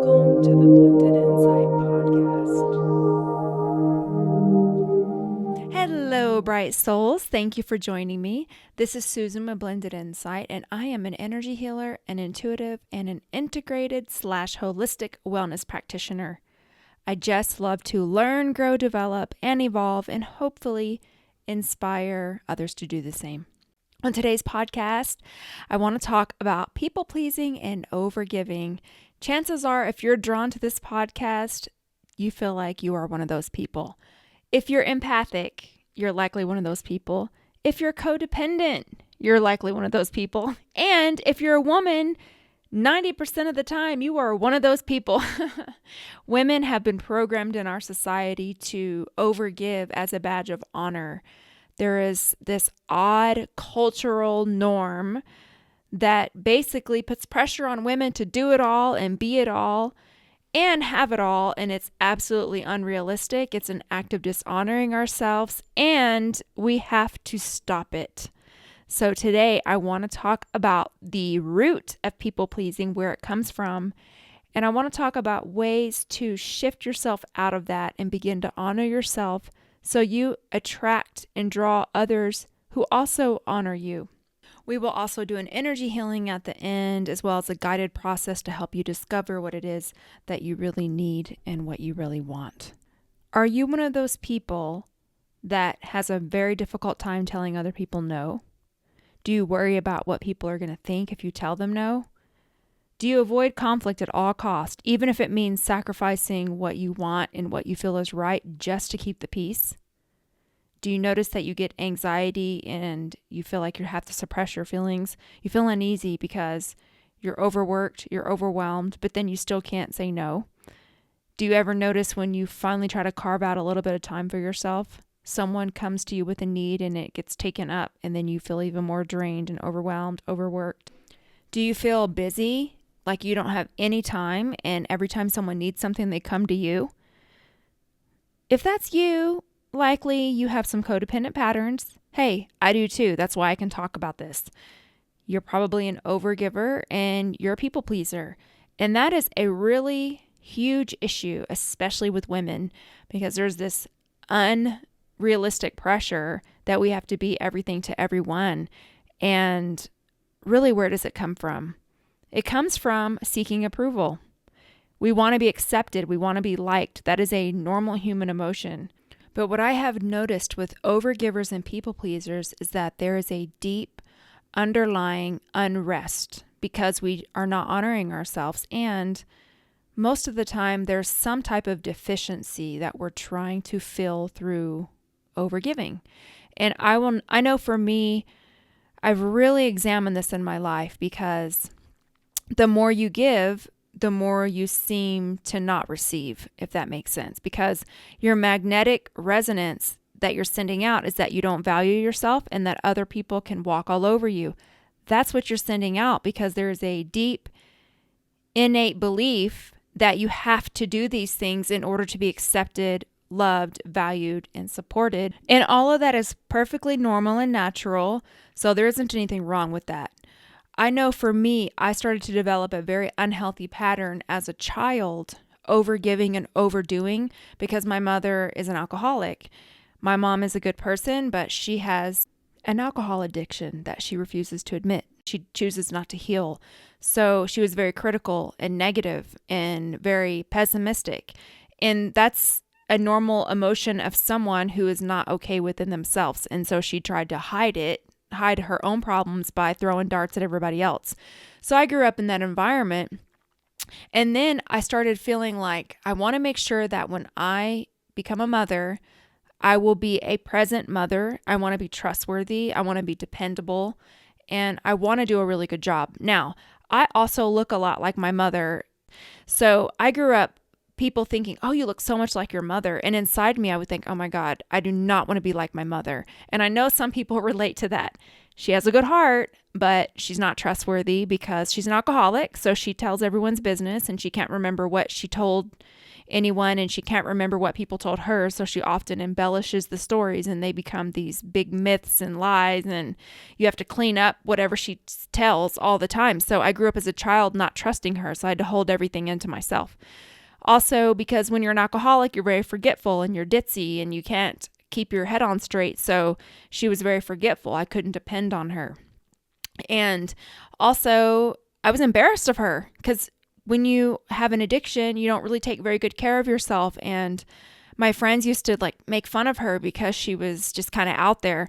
Welcome to the Blended Insight podcast. Hello, bright souls. Thank you for joining me. This is Susan with Blended Insight, and I am an energy healer, an intuitive, and an integrated / holistic wellness practitioner. I just love to learn, grow, develop, and evolve, and hopefully inspire others to do the same. On today's podcast, I want to talk about people-pleasing and overgiving. Chances are, if you're drawn to this podcast, you feel like you are one of those people. If you're empathic, you're likely one of those people. If you're codependent, you're likely one of those people. And if you're a woman, 90% of the time, you are one of those people. Women have been programmed in our society to overgive as a badge of honor. There is this odd cultural norm that basically puts pressure on women to do it all and be it all and have it all, and it's absolutely unrealistic. It's an act of dishonoring ourselves, and we have to stop it. So today I want to talk about the root of people-pleasing, where it comes from, and I want to talk about ways to shift yourself out of that and begin to honor yourself so you attract and draw others who also honor you. We will also do an energy healing at the end, as well as a guided process to help you discover what it is that you really need and what you really want. Are you one of those people that has a very difficult time telling other people no? Do you worry about what people are going to think if you tell them no? Do you avoid conflict at all costs, even if it means sacrificing what you want and what you feel is right just to keep the peace? Do you notice that you get anxiety and you feel like you have to suppress your feelings? You feel uneasy because you're overworked, you're overwhelmed, but then you still can't say no? Do you ever notice when you finally try to carve out a little bit of time for yourself, someone comes to you with a need and it gets taken up, and then you feel even more drained and overwhelmed, overworked? Do you feel busy, like you don't have any time, and every time someone needs something, they come to you? If that's you, likely you have some codependent patterns. Hey, I do too. That's why I can talk about this. You're probably an overgiver and you're a people pleaser. And that is a really huge issue, especially with women, because there's this unrealistic pressure that we have to be everything to everyone. And really, where does it come from? It comes from seeking approval. We want to be accepted. We want to be liked. That is a normal human emotion. But what I have noticed with overgivers and people pleasers is that there is a deep underlying unrest because we are not honoring ourselves. And most of the time, there's some type of deficiency that we're trying to fill through overgiving. And I know for me, I've really examined this in my life, because the more you give, the more you seem to not receive, if that makes sense, because your magnetic resonance that you're sending out is that you don't value yourself and that other people can walk all over you. That's what you're sending out, because there is a deep, innate belief that you have to do these things in order to be accepted, loved, valued, and supported. And all of that is perfectly normal and natural, so there isn't anything wrong with that. I know for me, I started to develop a very unhealthy pattern as a child, overgiving and overdoing, because my mother is an alcoholic. My mom is a good person, but she has an alcohol addiction that she refuses to admit. She chooses not to heal. So she was very critical and negative and very pessimistic. And that's a normal emotion of someone who is not okay within themselves. And so she tried to hide her own problems by throwing darts at everybody else. So I grew up in that environment. And then I started feeling like I want to make sure that when I become a mother, I will be a present mother. I want to be trustworthy. I want to be dependable. And I want to do a really good job. Now, I also look a lot like my mother. So I grew up people thinking, oh, you look so much like your mother. And inside me, I would think, oh my God, I do not want to be like my mother. And I know some people relate to that. She has a good heart, but she's not trustworthy because she's an alcoholic. So she tells everyone's business and she can't remember what she told anyone and she can't remember what people told her. So she often embellishes the stories and they become these big myths and lies. And you have to clean up whatever she tells all the time. So I grew up as a child not trusting her. So I had to hold everything into myself. Also, because when you're an alcoholic, you're very forgetful and you're ditzy and you can't keep your head on straight. So she was very forgetful. I couldn't depend on her. And also, I was embarrassed of her because when you have an addiction, you don't really take very good care of yourself. And my friends used to like make fun of her because she was just kind of out there.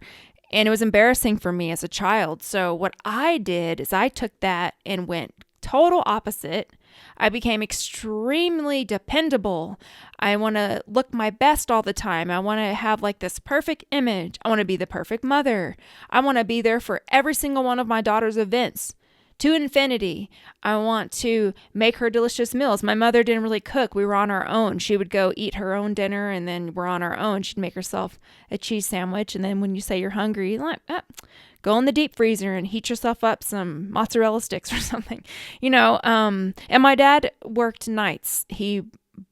And it was embarrassing for me as a child. So what I did is I took that and went total opposite. I became extremely dependable. I want to look my best all the time. I want to have like this perfect image. I want to be the perfect mother. I want to be there for every single one of my daughter's events to infinity. I want to make her delicious meals. My mother didn't really cook. We were on our own. She would go eat her own dinner and then we're on our own. She'd make herself a cheese sandwich. And then when you say you're hungry, you're like, go in the deep freezer and heat yourself up some mozzarella sticks or something, and my dad worked nights. He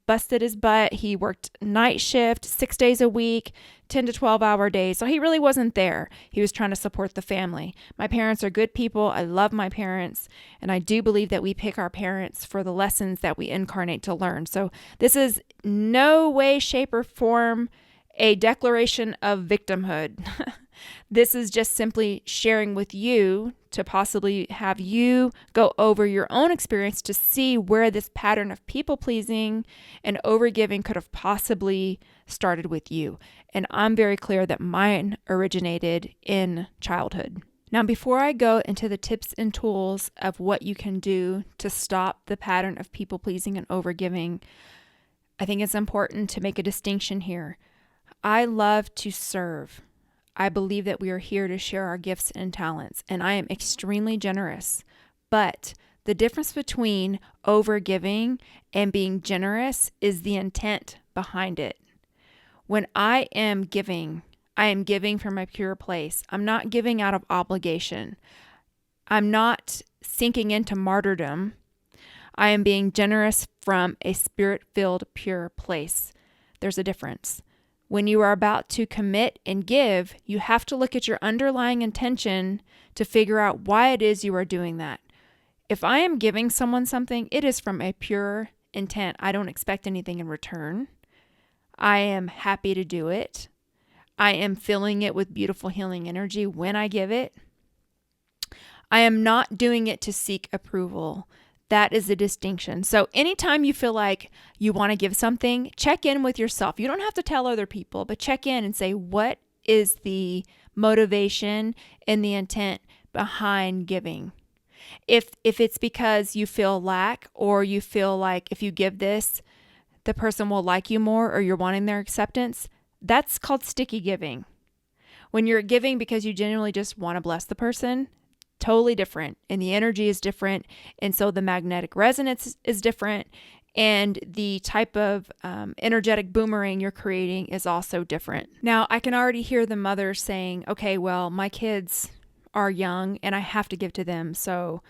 busted his butt. He worked night shift 6 days a week, 10 to 12-hour days. So he really wasn't there. He was trying to support the family. My parents are good people. I love my parents. And I do believe that we pick our parents for the lessons that we incarnate to learn. So this is no way, shape, or form a declaration of victimhood. This is just simply sharing with you to possibly have you go over your own experience to see where this pattern of people pleasing and overgiving could have possibly started with you. And I'm very clear that mine originated in childhood. Now, before I go into the tips and tools of what you can do to stop the pattern of people pleasing and overgiving, I think it's important to make a distinction here. I love to serve. I believe that we are here to share our gifts and talents, and I am extremely generous. But the difference between overgiving and being generous is the intent behind it. When I am giving from a pure place. I'm not giving out of obligation. I'm not sinking into martyrdom. I am being generous from a spirit-filled, pure place. There's a difference. When you are about to commit and give, you have to look at your underlying intention to figure out why it is you are doing that. If I am giving someone something, it is from a pure intent. I don't expect anything in return. I am happy to do it. I am filling it with beautiful healing energy when I give it. I am not doing it to seek approval. That is the distinction. So anytime you feel like you want to give something, check in with yourself. You don't have to tell other people, but check in and say, what is the motivation and the intent behind giving? If it's because you feel lack, or you feel like if you give this, the person will like you more, or you're wanting their acceptance, that's called sticky giving. When you're giving because you genuinely just want to bless the person, totally different, and the energy is different, and so the magnetic resonance is different, and the type of energetic boomerang you're creating is also different. Now, I can already hear the mothers saying, okay, well, my kids are young and I have to give to them, so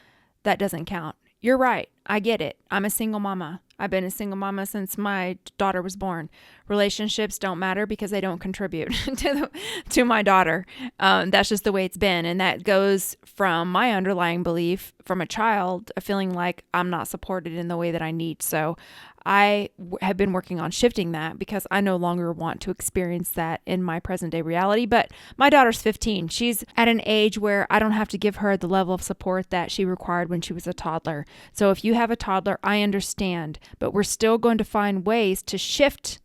that doesn't count. You're right. I get it. I'm a single mama. I've been a single mama since my daughter was born. Relationships don't matter because they don't contribute to my daughter. That's just the way it's been. And that goes from my underlying belief from a child, a feeling like I'm not supported in the way that I need. So I have been working on shifting that because I no longer want to experience that in my present day reality. But my daughter's 15. She's at an age where I don't have to give her the level of support that she required when she was a toddler. So if you have a toddler, I understand, but we're still going to find ways to shift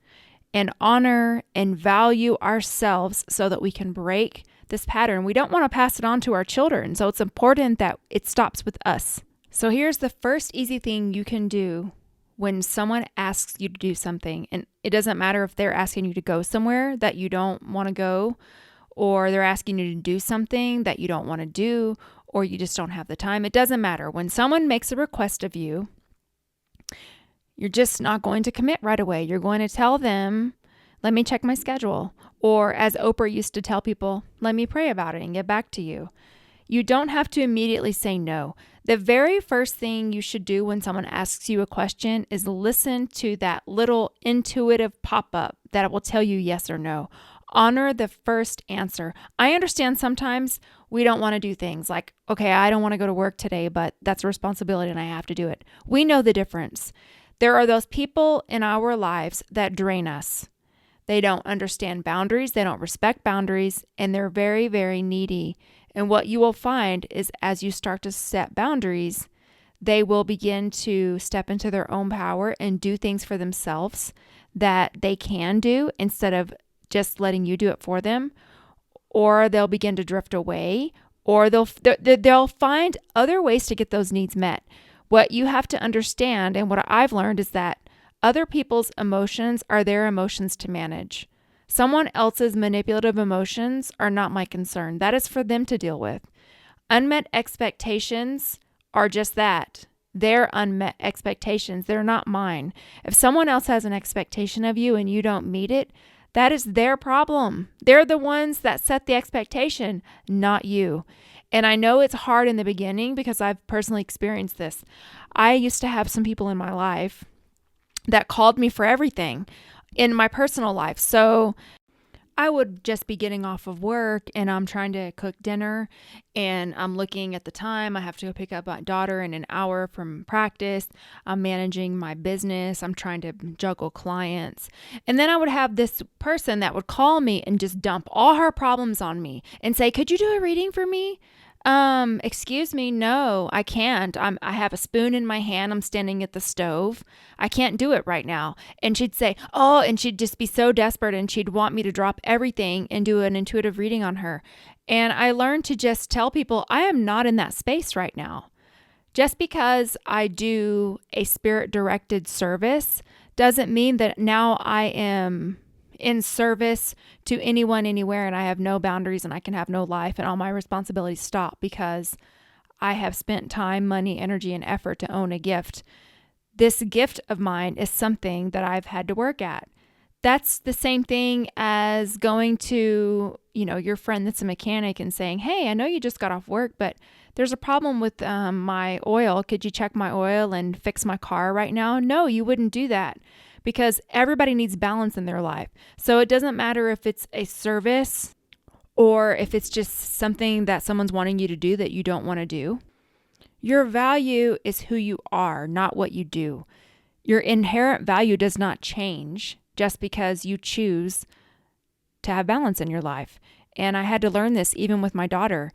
and honor and value ourselves so that we can break this pattern. We don't want to pass it on to our children. So it's important that it stops with us. So here's the first easy thing you can do when someone asks you to do something, and it doesn't matter if they're asking you to go somewhere that you don't want to go, or they're asking you to do something that you don't want to do, or you just don't have the time. It doesn't matter. When someone makes a request of you, You're just not going to commit right away. You're going to tell them, let me check my schedule. Or as Oprah used to tell people, let me pray about it and get back to you. You don't have to immediately say no. The very first thing you should do when someone asks you a question is listen to that little intuitive pop-up that will tell you yes or no. Honor the first answer. I understand sometimes we don't want to do things like, okay, I don't want to go to work today, but that's a responsibility and I have to do it. We know the difference. There are those people in our lives that drain us. They don't understand boundaries, they don't respect boundaries, and they're very, very needy. And what you will find is as you start to set boundaries, they will begin to step into their own power and do things for themselves that they can do instead of just letting you do it for them. Or they'll begin to drift away, or they'll find other ways to get those needs met. What you have to understand, and what I've learned, is that other people's emotions are their emotions to manage. Someone else's manipulative emotions are not my concern. That is for them to deal with. Unmet expectations are just that. They're unmet expectations. They're not mine. If someone else has an expectation of you and you don't meet it, that is their problem. They're the ones that set the expectation, not you. And I know it's hard in the beginning because I've personally experienced this. I used to have some people in my life that called me for everything in my personal life. So I would just be getting off of work and I'm trying to cook dinner and I'm looking at the time. I have to go pick up my daughter in an hour from practice. I'm managing my business. I'm trying to juggle clients. And then I would have this person that would call me and just dump all her problems on me and say, could you do a reading for me? Excuse me, no, I can't. I have a spoon in my hand. I'm standing at the stove. I can't do it right now. And she'd say, oh, and she'd just be so desperate and she'd want me to drop everything and do an intuitive reading on her. And I learned to just tell people I am not in that space right now. Just because I do a spirit-directed service doesn't mean that now I am in service to anyone, anywhere, and I have no boundaries and I can have no life and all my responsibilities stop because I have spent time, money, energy, and effort to own a gift. This gift of mine is something that I've had to work at. That's the same thing as going to, your friend that's a mechanic and saying, hey, I know you just got off work, but there's a problem with my oil. Could you check my oil and fix my car right now? No, you wouldn't do that. Because everybody needs balance in their life. So it doesn't matter if it's a service or if it's just something that someone's wanting you to do that you don't want to do. Your value is who you are, not what you do. Your inherent value does not change just because you choose to have balance in your life. And I had to learn this even with my daughter.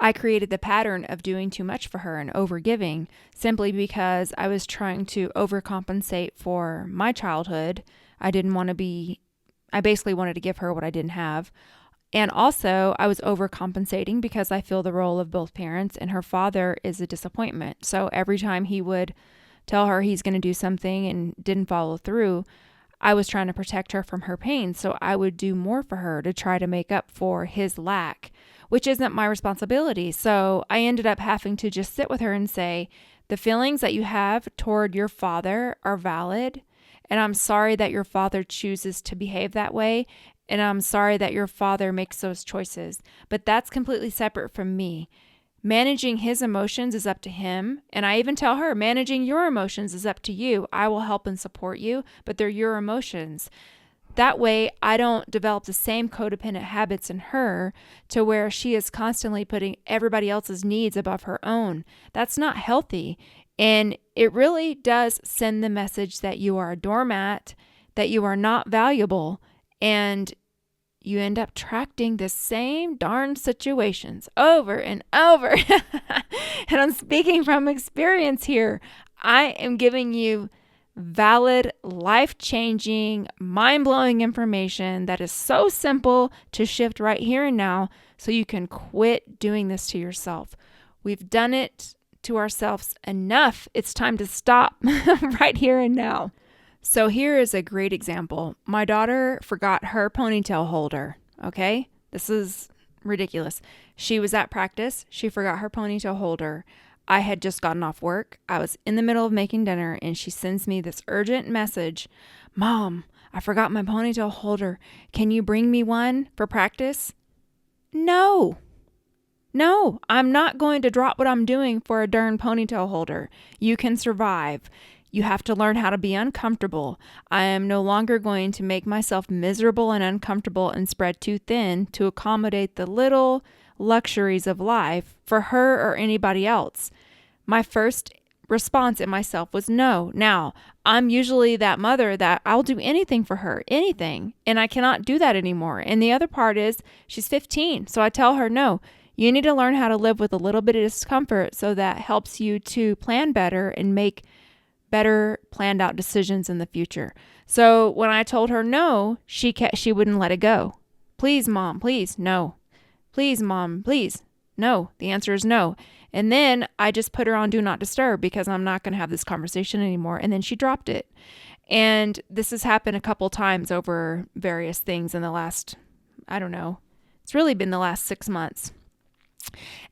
I created the pattern of doing too much for her and overgiving simply because I was trying to overcompensate for my childhood. I basically wanted to give her what I didn't have. And also I was overcompensating because I feel the role of both parents and her father is a disappointment. So every time he would tell her he's going to do something and didn't follow through, I was trying to protect her from her pain. So I would do more for her to try to make up for his lack, which isn't my responsibility. So I ended up having to just sit with her and say, the feelings that you have toward your father are valid. And I'm sorry that your father chooses to behave that way. And I'm sorry that your father makes those choices. But that's completely separate from me. Managing his emotions is up to him. And I even tell her, managing your emotions is up to you. I will help and support you, but they're your emotions. That way, I don't develop the same codependent habits in her to where she is constantly putting everybody else's needs above her own. That's not healthy. And it really does send the message that you are a doormat, that you are not valuable, and you end up attracting the same darn situations over and over. And I'm speaking from experience here. I am giving you valid, life-changing, mind-blowing information that is so simple to shift right here and now so you can quit doing this to yourself. We've done it to ourselves enough. It's time to stop right here and now. So here is a great example. My daughter forgot her ponytail holder, okay? This is ridiculous. She was at practice. She forgot her ponytail holder. I had just gotten off work. I was in the middle of making dinner and she sends me this urgent message. Mom, I forgot my ponytail holder. Can you bring me one for practice? No, I'm not going to drop what I'm doing for a darn ponytail holder. You can survive. You have to learn how to be uncomfortable. I am no longer going to make myself miserable and uncomfortable and spread too thin to accommodate the little luxuries of life for her or anybody else. My first response in myself was no. Now, I'm usually that mother that I'll do anything for her, anything, and I cannot do that anymore. And the other part is she's 15, so I tell her, no, you need to learn how to live with a little bit of discomfort so that helps you to plan better and make better planned out decisions in the future. So when I told her no, she wouldn't let it go. Please, Mom, please, no. Please, Mom, please, no. The answer is no. And then I just put her on Do Not Disturb because I'm not going to have this conversation anymore. And then she dropped it. And this has happened a couple times over various things in the last, I don't know, it's really been the last 6 months.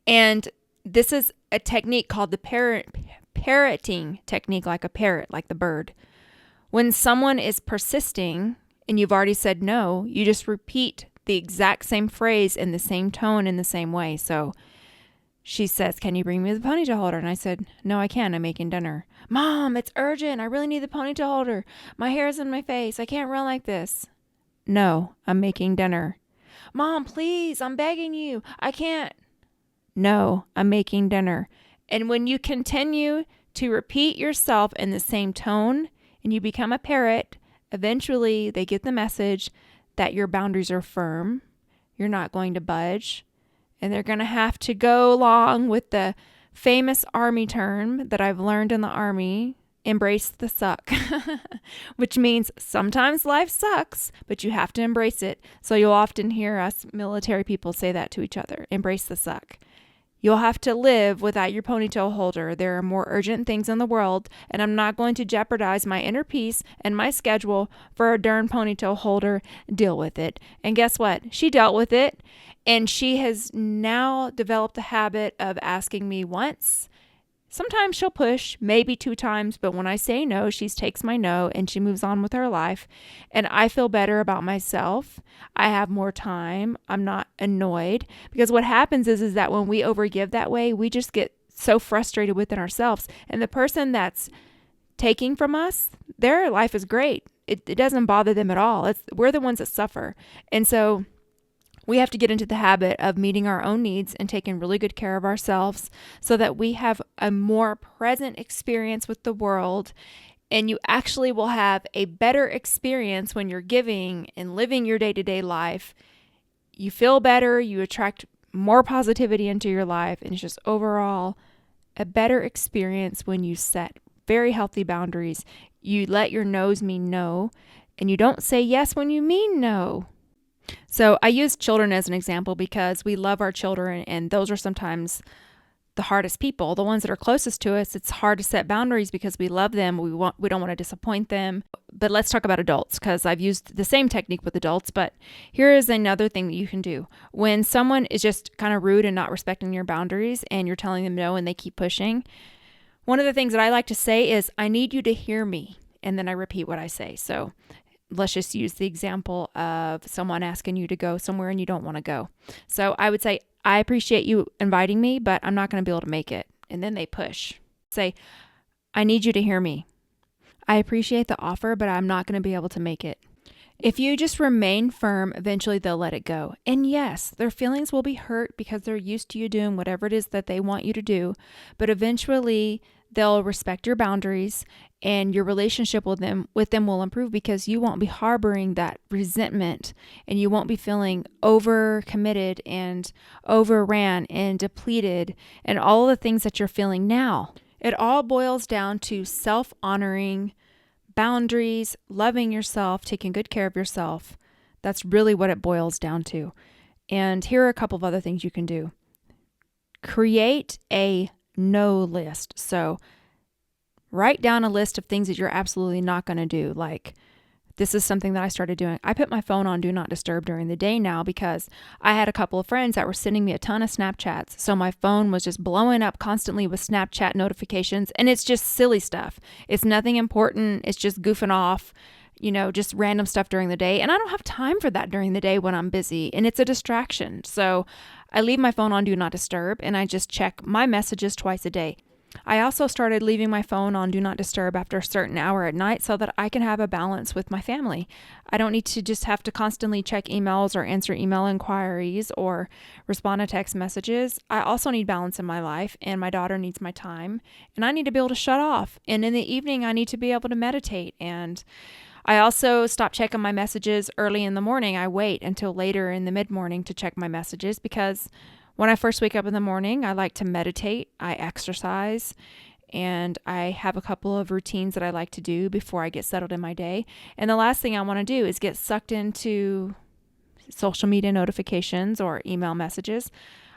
And this is a technique called the parroting technique, like a parrot, like the bird. When someone is persisting and you've already said no, you just repeat the exact same phrase in the same tone in the same way. So she says, can you bring me the ponytail holder? And I said, no, I can't. I'm making dinner. Mom, it's urgent. I really need the ponytail holder. My hair's in my face. I can't run like this. No, I'm making dinner. Mom, please, I'm begging you. I can't. No, I'm making dinner. And when you continue to repeat yourself in the same tone and you become a parrot, eventually they get the message that your boundaries are firm. You're not going to budge. And they're going to have to go along with the famous Army term that I've learned in the Army, embrace the suck, which means sometimes life sucks, but you have to embrace it. So you'll often hear us military people say that to each other, embrace the suck. You'll have to live without your ponytail holder. There are more urgent things in the world, and I'm not going to jeopardize my inner peace and my schedule for a darn ponytail holder. Deal with it. And guess what? She dealt with it, and she has now developed the habit of asking me once. Sometimes she'll push, maybe 2 times, but when I say no, she takes my no and she moves on with her life. And I feel better about myself. I have more time. I'm not annoyed, because what happens is that when we overgive that way, we just get so frustrated within ourselves. And the person that's taking from us, their life is great. It doesn't bother them at all. We're the ones that suffer. And so we have to get into the habit of meeting our own needs and taking really good care of ourselves so that we have a more present experience with the world. And you actually will have a better experience when you're giving and living your day-to-day life. You feel better, you attract more positivity into your life, and it's just overall a better experience when you set very healthy boundaries. You let your no's mean no, and you don't say yes when you mean no. So I use children as an example because we love our children, and those are sometimes the hardest people, the ones that are closest to us. It's hard to set boundaries because we love them. We don't want to disappoint them. But let's talk about adults, because I've used the same technique with adults. But here is another thing that you can do. When someone is just kind of rude and not respecting your boundaries and you're telling them no and they keep pushing, one of the things that I like to say is, I need you to hear me. And then I repeat what I say. So let's just use the example of someone asking you to go somewhere and you don't want to go. So I would say, I appreciate you inviting me, but I'm not going to be able to make it. And then they push. Say, I need you to hear me. I appreciate the offer, but I'm not going to be able to make it. If you just remain firm, eventually they'll let it go. And yes, their feelings will be hurt because they're used to you doing whatever it is that they want you to do. But eventually they'll respect your boundaries, and your relationship with them will improve because you won't be harboring that resentment, and you won't be feeling overcommitted and overran and depleted and all the things that you're feeling now. It all boils down to self-honoring, boundaries, loving yourself, taking good care of yourself. That's really what it boils down to. And here are a couple of other things you can do. Create a no list. So write down a list of things that you're absolutely not going to do. Like, this is something that I started doing. I put my phone on do not disturb during the day now because I had a couple of friends that were sending me a ton of Snapchats. So my phone was just blowing up constantly with Snapchat notifications, and it's just silly stuff. It's nothing important. It's just goofing off, just random stuff during the day. And I don't have time for that during the day when I'm busy, and it's a distraction. So I leave my phone on do not disturb, and I just check my messages twice a day. I also started leaving my phone on do not disturb after a certain hour at night so that I can have a balance with my family. I don't need to just have to constantly check emails or answer email inquiries or respond to text messages. I also need balance in my life, and my daughter needs my time, and I need to be able to shut off. And in the evening, I need to be able to meditate. And I also stop checking my messages early in the morning. I wait until later in the mid-morning to check my messages because when I first wake up in the morning, I like to meditate, I exercise, and I have a couple of routines that I like to do before I get settled in my day. And the last thing I want to do is get sucked into social media notifications or email messages.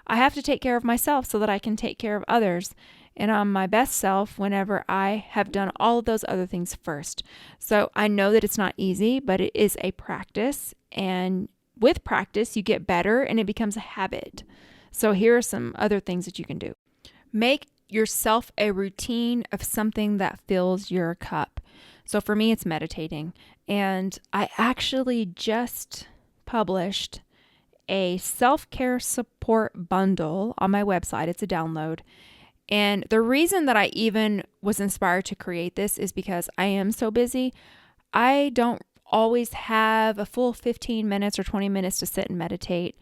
I have to take care of myself so that I can take care of others. And I'm my best self whenever I have done all of those other things first. So I know that it's not easy, but it is a practice. And with practice, you get better and it becomes a habit. So here are some other things that you can do. Make yourself a routine of something that fills your cup. So for me, it's meditating. And I actually just published a self-care support bundle on my website. It's a download. And the reason that I even was inspired to create this is because I am so busy. I don't always have a full 15 minutes or 20 minutes to sit and meditate.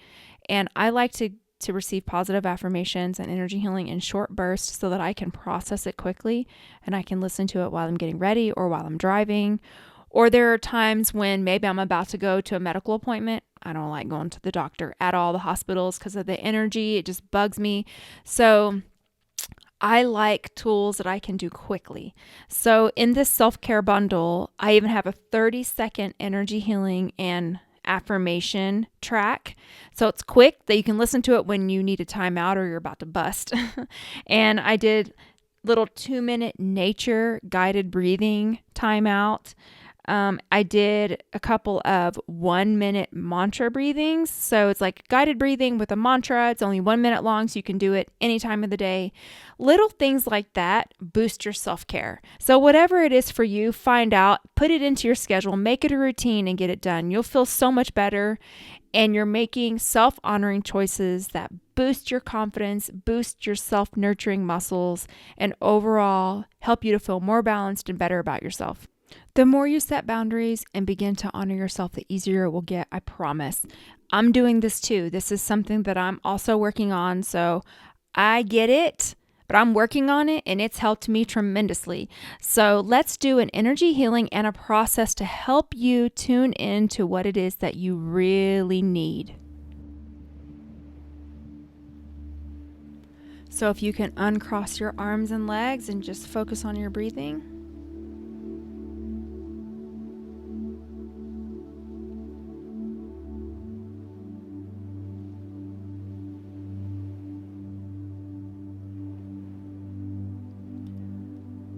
And I like to receive positive affirmations and energy healing in short bursts so that I can process it quickly and I can listen to it while I'm getting ready or while I'm driving. Or there are times when maybe I'm about to go to a medical appointment. I don't like going to the doctor at all, the hospitals, because of the energy. It just bugs me. So I like tools that I can do quickly. So in this self-care bundle, I even have a 30-second energy healing and affirmation track. So it's quick that you can listen to it when you need a timeout or you're about to bust. And I did little 2-minute nature guided breathing timeout. I did a couple of 1-minute mantra breathings. So it's like guided breathing with a mantra. It's only 1 minute long, so you can do it any time of the day. Little things like that boost your self-care. So whatever it is for you, find out, put it into your schedule, make it a routine and get it done. You'll feel so much better, and you're making self-honoring choices that boost your confidence, boost your self-nurturing muscles, and overall help you to feel more balanced and better about yourself. The more you set boundaries and begin to honor yourself, the easier it will get, I promise. I'm doing this too. This is something that I'm also working on, so I get it, but I'm working on it and it's helped me tremendously. So let's do an energy healing and a process to help you tune into what it is that you really need. So if you can uncross your arms and legs and just focus on your breathing.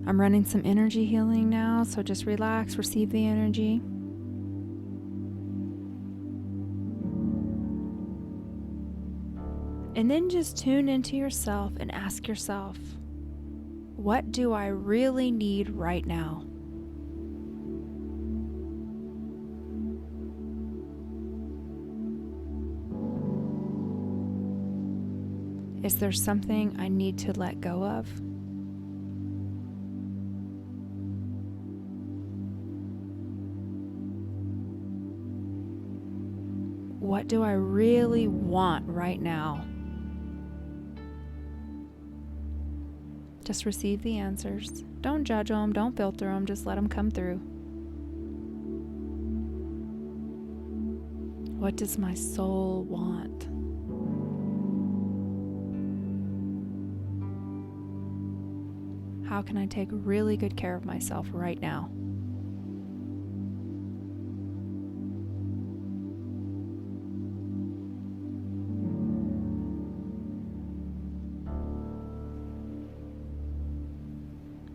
I'm running some energy healing now, so just relax, receive the energy. And then just tune into yourself and ask yourself, what do I really need right now? Is there something I need to let go of? What do I really want right now? Just receive the answers. Don't judge them, don't filter them, just let them come through. What does my soul want? How can I take really good care of myself right now?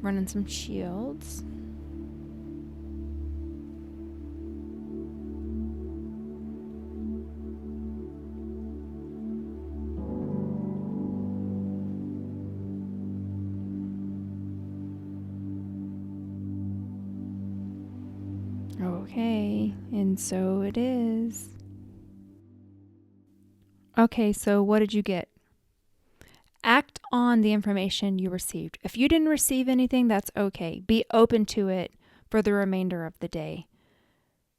Running some shields. Okay, and so it is. Okay, so what did you get? Act on the information you received. If you didn't receive anything, that's okay. Be open to it for the remainder of the day.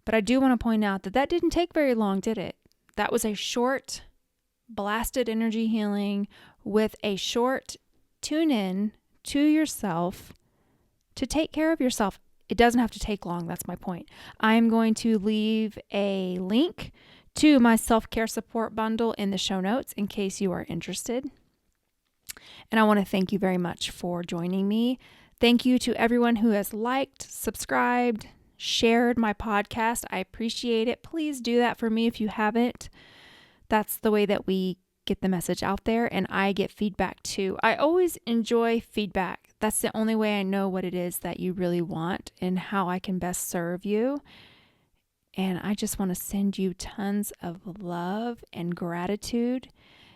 But I do want to point out that that didn't take very long, did it? That was a short, blasted energy healing with a short tune in to yourself to take care of yourself. It doesn't have to take long. That's my point. I'm going to leave a link to my self-care support bundle in the show notes in case you are interested. And I want to thank you very much for joining me. Thank you to everyone who has liked, subscribed, shared my podcast. I appreciate it. Please do that for me if you haven't. That's the way that we get the message out there, and I get feedback too. I always enjoy feedback. That's the only way I know what it is that you really want and how I can best serve you. And I just want to send you tons of love and gratitude.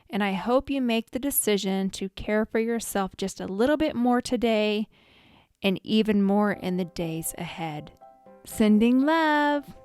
And I hope you make the decision to care for yourself just a little bit more today and even more in the days ahead. Sending love.